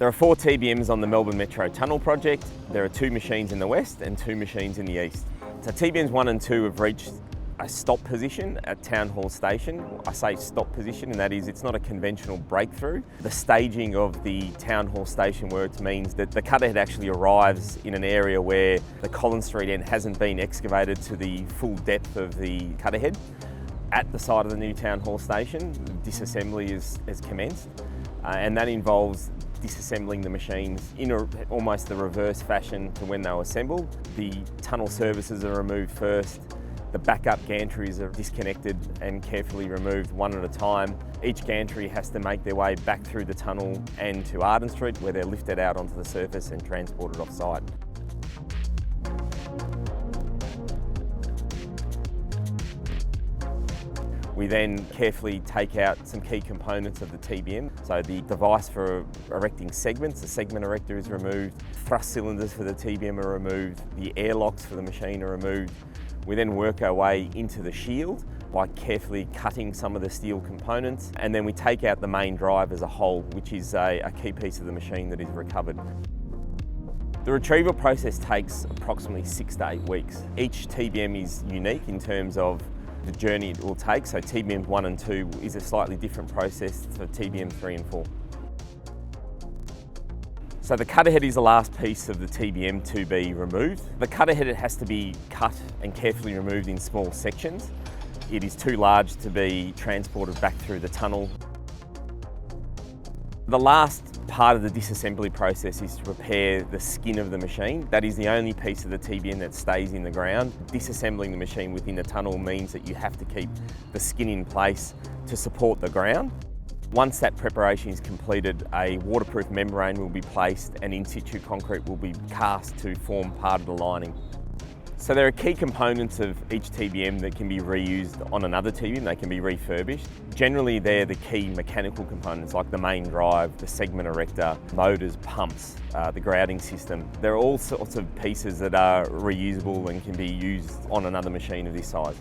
There are 4 TBMs on the Melbourne Metro Tunnel project. There are 2 machines in the west and 2 machines in the east. So TBMs 1 and 2 have reached a stop position at Town Hall Station. I say stop position, and that is it's not a conventional breakthrough. The staging of the Town Hall Station works means that the cutter head actually arrives in an area where the Collins Street end hasn't been excavated to the full depth of the cutter head. At the side of the new Town Hall Station, disassembly is commenced, and that involves disassembling the machines in almost the reverse fashion to when they were assembled. The tunnel services are removed first. The backup gantries are disconnected and carefully removed one at a time. Each gantry has to make their way back through the tunnel and to Arden Street, where they're lifted out onto the surface and transported off-site. We then carefully take out some key components of the TBM. So the device for erecting segments, the segment erector is removed. Thrust cylinders for the TBM are removed. The airlocks for the machine are removed. We then work our way into the shield by carefully cutting some of the steel components, and then we take out the main drive as a whole, which is a key piece of the machine that is recovered. The retrieval process takes approximately 6 to 8 weeks. Each TBM is unique in terms of the journey it will take, so TBM 1 and 2 is a slightly different process to TBM 3 and 4. So the cutter head is the last piece of the TBM to be removed. The cutter head has to be cut and carefully removed in small sections. It is too large to be transported back through the tunnel. The last part of the disassembly process is to repair the skin of the machine. That is the only piece of the TBM that stays in the ground. Disassembling the machine within the tunnel means that you have to keep the skin in place to support the ground. Once that preparation is completed, a waterproof membrane will be placed and in situ concrete will be cast to form part of the lining. So there are key components of each TBM that can be reused on another TBM, they can be refurbished. Generally they're the key mechanical components like the main drive, the segment erector, motors, pumps, the grouting system. There are all sorts of pieces that are reusable and can be used on another machine of this size.